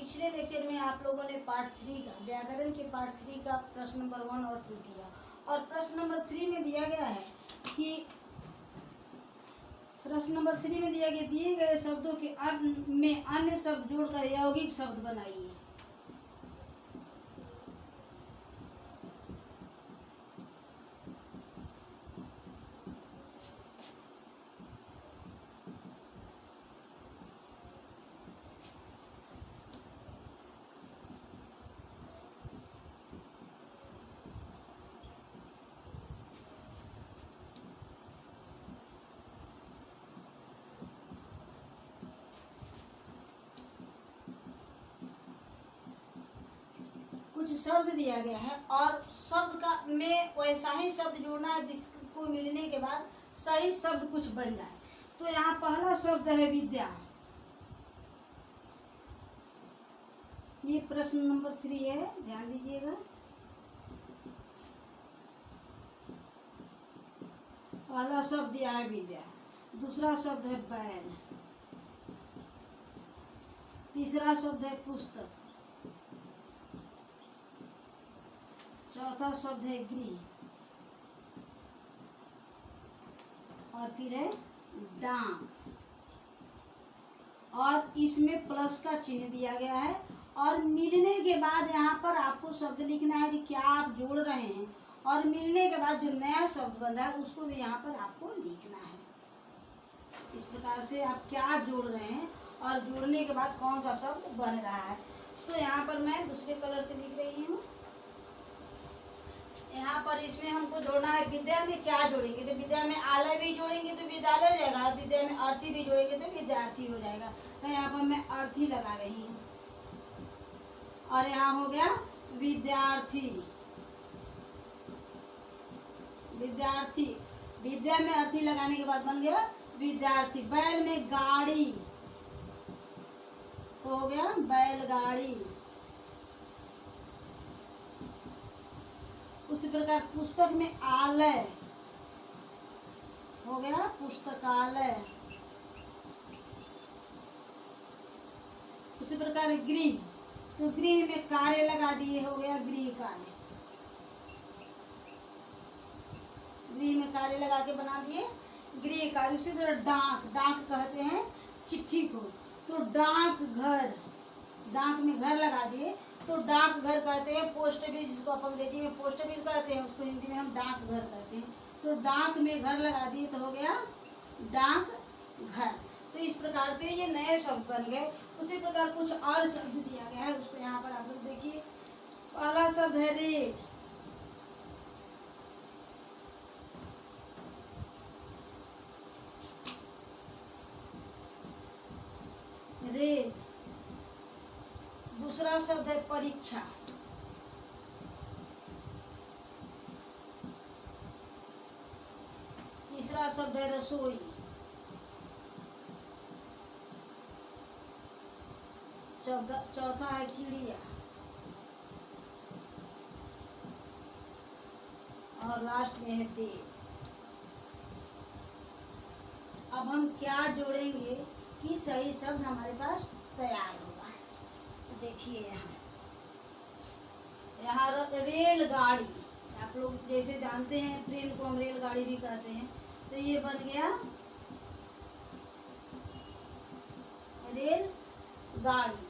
पिछले लेक्चर में आप लोगों ने पार्ट 3 का व्याकरण के पार्ट 3 का प्रश्न नंबर 1 और 2 किया, और प्रश्न नंबर 3 में दिया गया है कि दिए गए शब्दों के अंत में अन्य शब्द जोड़कर यौगिक शब्द बनाइए। कुछ शब्द दिया गया है और शब्द का में वैसा ही शब्द जोड़ना है जिसको मिलने के बाद सही शब्द कुछ बन जाए। तो यहाँ पहला शब्द है विद्या। ये प्रश्न नंबर 3 है, ध्यान दीजिएगा। पहला शब्द दिया है विद्या, दूसरा शब्द है बैल, तीसरा शब्द है पुस्तक, चौथा शब्द है गृह, और फिर है डांग। और इसमें प्लस का चिन्ह दिया गया है, और मिलने के बाद यहाँ पर आपको शब्द लिखना है कि क्या आप जोड़ रहे हैं, और मिलने के बाद जो नया शब्द बन रहा है उसको भी यहाँ पर आपको लिखना है। इस प्रकार से आप क्या जोड़ रहे हैं और जोड़ने के बाद कौन सा शब्द बन रहा है। तो यहाँ पर मैं दूसरे कलर से लिख रही हूँ। यहाँ पर इसमें हमको जोड़ना है विद्या में क्या जोड़ेंगे, तो विद्या में आलय भी जोड़ेंगे तो विद्यालय हो जाएगा, विद्या में अर्थी भी जोड़ेंगे तो विद्यार्थी हो जाएगा। तो यहाँ पर मैं अर्थी लगा रही हूँ, और यहाँ हो गया विद्यार्थी। विद्यार्थी, विद्या में अर्थी लगाने के बाद बन गया विद्यार्थी। बैल में गाड़ी, तो हो गया बैलगाड़ी। उसी प्रकार पुस्तक में आलय, हो गया पुस्तकालय। उसी प्रकार गृह, तो गृह में कार्य लगा दिए, हो गया गृह कार्य। गृह में कार्य लगा के बना दिए गृह कार्य। उसी तरह डाक, डाक कहते हैं चिट्ठी को, तो डाक घर, डाक में घर लगा दिए तो डाक घर कहते हैं। पोस्ट ऑफिस, जिसको आप अंग्रेजी में पोस्ट ऑफिस कहते हैं, उसको हिंदी में हम डाक घर कहते हैं। तो डाक में घर लगा दिए तो हो गया डाक घर। तो इस प्रकार से ये नए शब्द बन गए। उसी प्रकार कुछ और शब्द दिया गया है, उसको यहाँ पर आप लोग देखिए। पहला शब्द है रेल, रेल। दूसरा शब्द है परीक्षा, तीसरा शब्द है रसोई, चौथा है चिड़िया, और लास्ट में है देव। अब हम क्या जोड़ेंगे कि सही शब्द हमारे पास तैयार होगा। देखिए यहाँ रेलगाड़ी, आप लोग जैसे जानते हैं ट्रेन को हम रेलगाड़ी भी कहते हैं, तो ये बन गया रेलगाड़ी।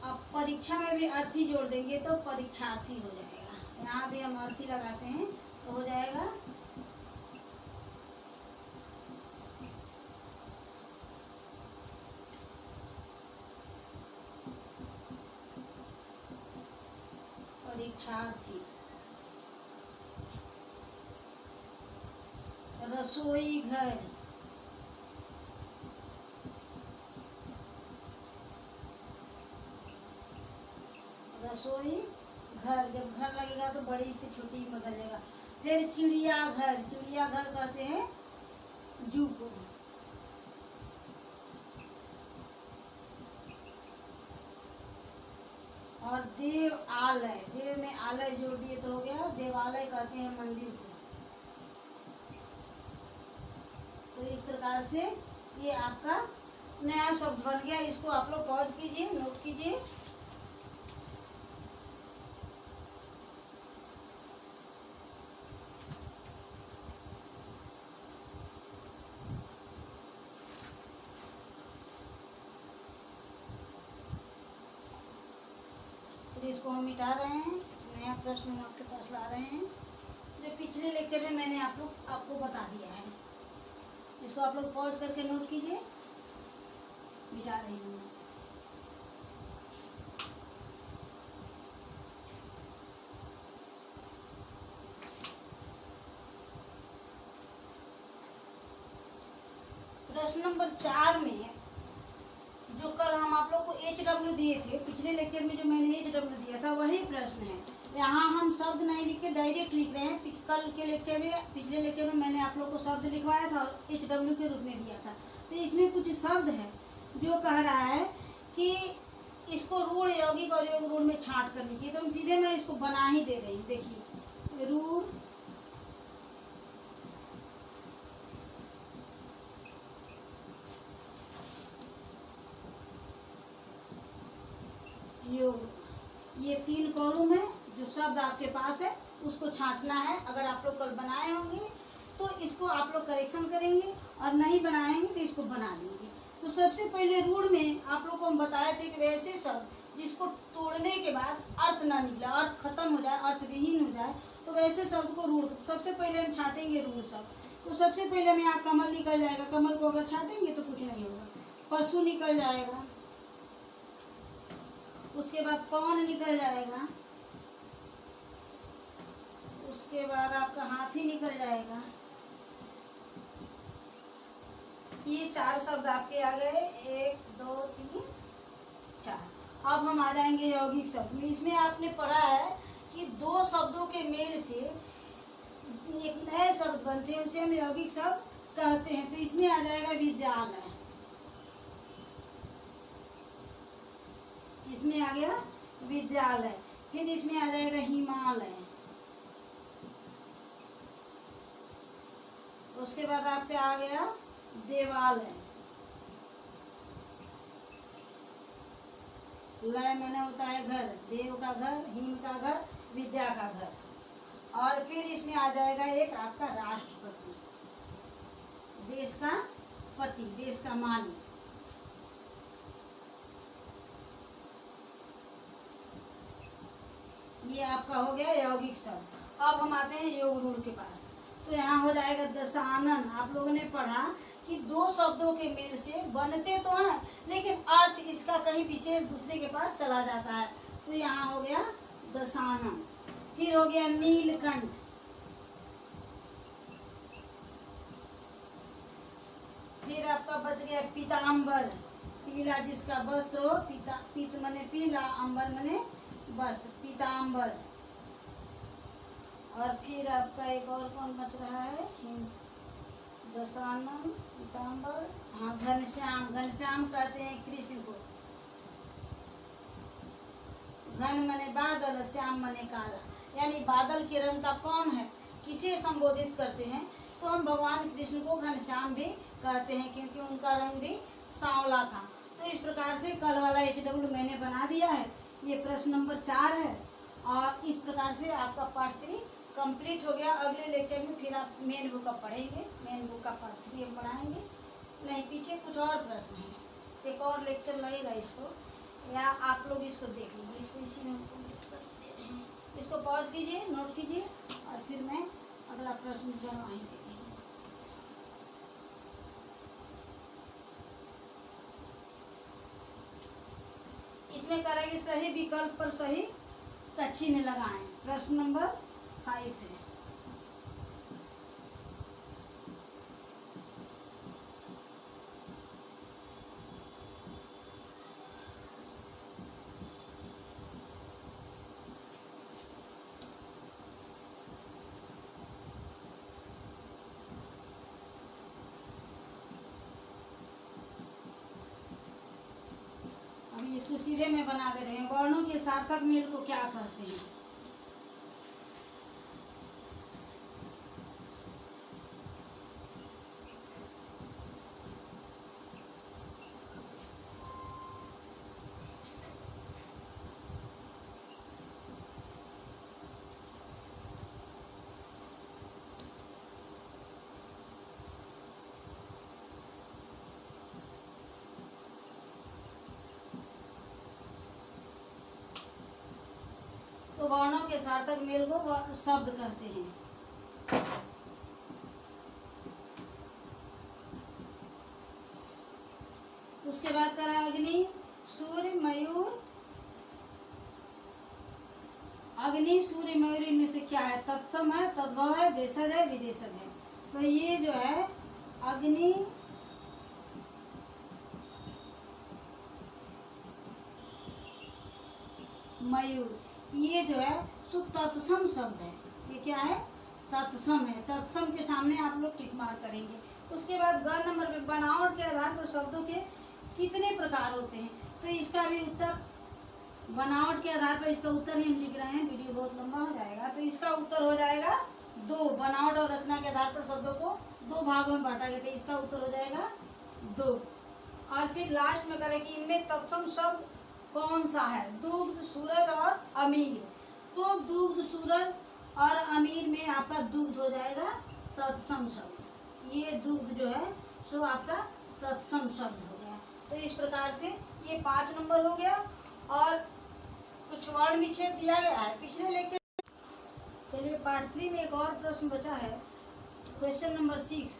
अब परीक्षा में भी अर्थी जोड़ देंगे तो परीक्षार्थी हो जाएगा। यहाँ भी हम अर्थी लगाते हैं तो हो जाएगा परीक्षार्थी। रसोई घर, रसोई घर, जब घर लगेगा तो बड़ी से छोटी बदलेगा। फिर चिड़ियाघर, चिड़ियाघर कहते हैं जू को। और देव आलय, देव में आलय जोड़ दिए तो हो गया देवालय, कहते हैं मंदिर को। तो इस प्रकार से ये आपका नया शब्द बन गया। इसको आप लोग पॉज कीजिए, नोट कीजिए। कीजिए। फिर इसको हम मिटा रहे हैं, नया प्रश्न हम आपके पास ला रहे हैं जो पिछले लेक्चर में मैंने आपको बता दिया है। इसको आप लोग पॉज करके नोट कीजिए। मिटा रही हूँ मैं। प्रश्न नंबर 4 में जो कल हम आप लोग को HW दिए थे, पिछले लेक्चर में जो मैंने HW दिया था वही प्रश्न है। यहाँ हम शब्द नहीं लिख के डायरेक्ट लिख रहे हैं। कल के लेक्चर में, पिछले लेक्चर में मैंने आप लोग को शब्द लिखवाया था और HW के रूप में दिया था। तो इसमें कुछ शब्द है जो कह रहा है कि इसको रूढ़, यौगिक और योग रूढ़ में छांट कर लीजिए। तो हम सीधे मैं इसको बना ही दे रही हूँ। देखिए, रूढ़, योग, ये 3 कॉलम है। जो शब्द आपके पास है उसको छांटना है। अगर आप लोग कल बनाए होंगे तो इसको आप लोग करेक्शन करेंगे, और नहीं बनाए होंगे तो इसको बना लेंगे। तो सबसे पहले रूढ़ में आप लोग को हम बताए थे कि वैसे शब्द जिसको तोड़ने के बाद अर्थ ना निकला, अर्थ खत्म हो जाए, अर्थ विहीन हो जाए, तो वैसे शब्द को रूढ़, सबसे पहले हम छांटेंगे रूढ़ शब्द। तो सबसे पहले हमें यहाँ कमल निकल जाएगा। कमल को अगर छांटेंगे तो कुछ नहीं होगा। पशु निकल जाएगा, उसके बाद पवन निकल जाएगा, उसके बाद आपका हाथी निकल जाएगा। ये 4 शब्द आपके आ गए, 1 2 3 4। अब हम आ जाएंगे यौगिक शब्द में। इसमें आपने पढ़ा है कि 2 शब्दों के मेल से एक नए शब्द बनते हैं, उसे हम यौगिक शब्द कहते हैं। तो इसमें आ जाएगा विद्यालय, इसमें आ गया विद्यालय। फिर इसमें आ जाएगा हिमालय, उसके बाद आपके आ गया देवालय। लय मैंने होता है घर, देव का घर, हिम का घर, विद्या का घर। और फिर इसमें आ जाएगा एक आपका राष्ट्रपति, देश का पति, देश का मालिक। ये आपका हो गया यौगिक शब्द। अब हम आते हैं योग रूढ़ के पास। तो यहाँ हो जाएगा दशानन। आप लोगों ने पढ़ा कि 2 शब्दों के मेल से बनते तो हैं, लेकिन अर्थ इसका कहीं विशेष दूसरे के पास चला जाता है। तो यहाँ हो गया दशानन। फिर हो गया नीलकंठ, फिर आपका बच गया पीताम्बर, पीला जिसका वस्त्र हो, पीत मने पीला, अंबर मने वस्त्र, पीताम्बर। और फिर आपका एक और कौन बच रहा है, दशानन, पीताम्बर, हाँ घनश्याम। घनश्याम कहते हैं कृष्ण को। घन मने बादल, श्याम मने काला, यानी बादल के रंग का कौन है, किसे संबोधित करते हैं। तो हम भगवान कृष्ण को घनश्याम भी कहते हैं, क्योंकि उनका रंग भी सांवला था। तो इस प्रकार से कल वाला HW मैंने बना दिया है। ये प्रश्न नंबर 4 है। और इस प्रकार से आपका पार्ट 3 कंप्लीट हो गया। अगले लेक्चर में फिर आप मेन बुक का पढ़ेंगे, मेन बुक का पार्ट 3 हम पढ़ाएंगे। नहीं, पीछे कुछ और प्रश्न है, एक और लेक्चर लगेगा इसको, या आप लोग इसको देख लीजिए। इसको इसी में कंप्लीट कर दे रहे हैं। इसको पॉज कीजिए, नोट कीजिए, और फिर मैं अगला प्रश्न बनवा ही देंगे। इसमें करेंगे सही विकल्प पर सही का चिन्ह लगाएं। प्रश्न नंबर 5 है। इसको सीधे में बना दे रहे हैं। वर्णों के सार्थक मेल को क्या कहते हैं। तो वर्णों के सार्थक मेल को शब्द कहते हैं। उसके बाद करा अग्नि, सूर्य, मयूर। अग्नि, सूर्य, मयूर इनमें से क्या है? तत्सम है, तद्भव है, देशज है, विदेशज है। तो ये जो है अग्नि, मयूर, ये जो है सो तत्सम शब्द है। ये क्या है? तत्सम है। तत्सम के सामने आप लोग टिक मार करेंगे। उसके बाद ग नंबर पे बनावट के आधार पर शब्दों के कितने प्रकार होते हैं? तो इसका भी उत्तर, बनावट के आधार पर इसका उत्तर ही हम लिख रहे हैं, वीडियो बहुत लंबा हो जाएगा। तो इसका उत्तर हो जाएगा 2। बनावट और रचना के आधार पर शब्दों को 2 भागों में बांटा गया था, इसका उत्तर हो जाएगा 2। और फिर लास्ट में करें कि इनमें तत्सम शब्द कौन सा है? दुग्ध, सूरज और अमीर। तो दुग्ध, सूरज और अमीर में आपका दुग्ध हो जाएगा तत्सम शब्द। ये दुग्ध जो है सो आपका तत्सम शब्द हो गया। तो इस प्रकार से ये 5 नंबर हो गया। और कुछ वर्ण विच्छेद दिया गया है पिछले लेक्चर। चलिए पार्ट 3 में एक और प्रश्न बचा है, क्वेश्चन नंबर 6,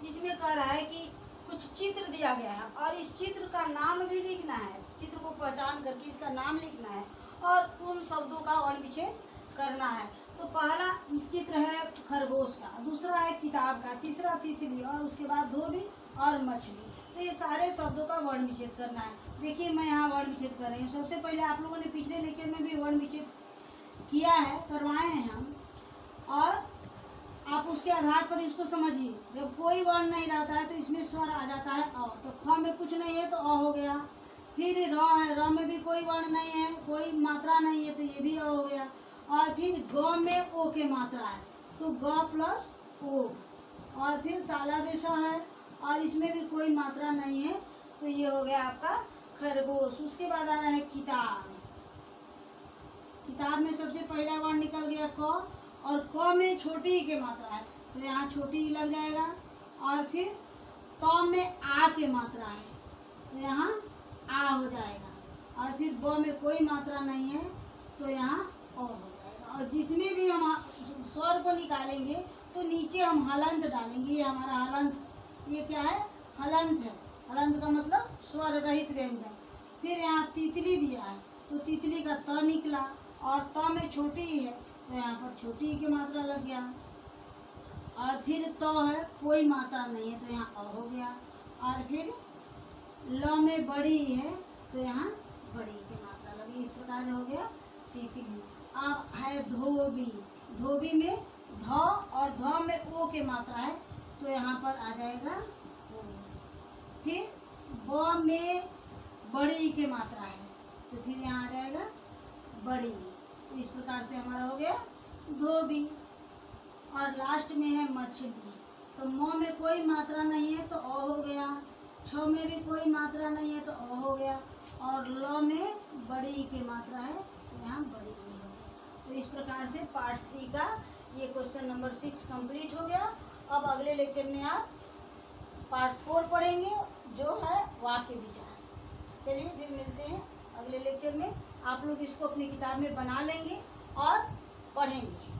जिसमें कह रहा है कि कुछ चित्र दिया गया है और इस चित्र का नाम भी लिखना है। चित्र को पहचान करके इसका नाम लिखना है और उन शब्दों का वर्ण विच्छेद करना है। तो पहला चित्र है खरगोश का, दूसरा है किताब का, तीसरा तितली और उसके बाद धोबी और मछली। तो ये सारे शब्दों का वर्ण विच्छेद करना है। देखिए मैं यहाँ वर्ण विच्छेद कर रही हूँ। सबसे पहले आप लोगों ने पिछले लेक्चर में भी वर्ण विच्छेद किया है, करवाए हैं हम, और आप उसके आधार पर इसको समझिए। जब कोई वर्ण नहीं रहता है तो इसमें स्वर आ जाता है अ। तो ख में कुछ नहीं है तो अ हो गया। फिर र है, र में भी कोई वर्ण नहीं है, कोई मात्रा नहीं है तो ये भी अ हो गया। और फिर ग में ओ के मात्रा है तो ग प्लस ओ। और फिर ताला बेसा है और इसमें भी कोई मात्रा नहीं है तो ये हो गया आपका खरगोश। उसके बाद आ रहा है किताब। किताब में सबसे पहला वर्ण निकल गया क, और क में छोटी ई के मात्रा है तो यहाँ छोटी ई लग जाएगा। और फिर त में आ के मात्रा है तो यहाँ आ हो जाएगा। और फिर ब में कोई मात्रा नहीं है तो यहाँ अ हो जाएगा। और जिसमें भी हम स्वर को निकालेंगे तो नीचे हम हलंत डालेंगे। ये हमारा हलंत, ये क्या है? हलंत है। हलंत का मतलब स्वर रहित व्यंजन। फिर यहाँ तितली दिया है तो तितली का त निकला और त में छोटी ई है तो यहाँ पर छोटी ई की मात्रा लग गया। और फिर त है, कोई मात्रा नहीं है तो यहाँ अ हो गया। और फिर ल में बड़ी ई है तो यहाँ बड़ी ई की मात्रा लगी। इस प्रकार हो गया तितली। अब है धोबी। धोबी में ध और ध में ओ के मात्रा है तो यहाँ पर आ जाएगा ओ। फिर ब में बड़ी ई की मात्रा है तो फिर यहाँ आ जाएगा बड़ी ई। तो इस प्रकार से हमारा हो गया धोबी। और लास्ट में है मछली। तो म में कोई मात्रा नहीं है तो अ हो गया। छ में भी कोई मात्रा नहीं है तो अ हो गया। और ल में बड़ी ई की मात्रा है तो यहाँ बड़ी ई हो गया। तो इस प्रकार से पार्ट 3 का ये क्वेश्चन नंबर 6 कंप्लीट हो गया। अब अगले लेक्चर में आप पार्ट 4 पढ़ेंगे जो है वाक्य विचार। चलिए फिर मिलते हैं अगले लेक्चर में। आप लोग इसको अपनी किताब में बना लेंगे और पढ़ेंगे।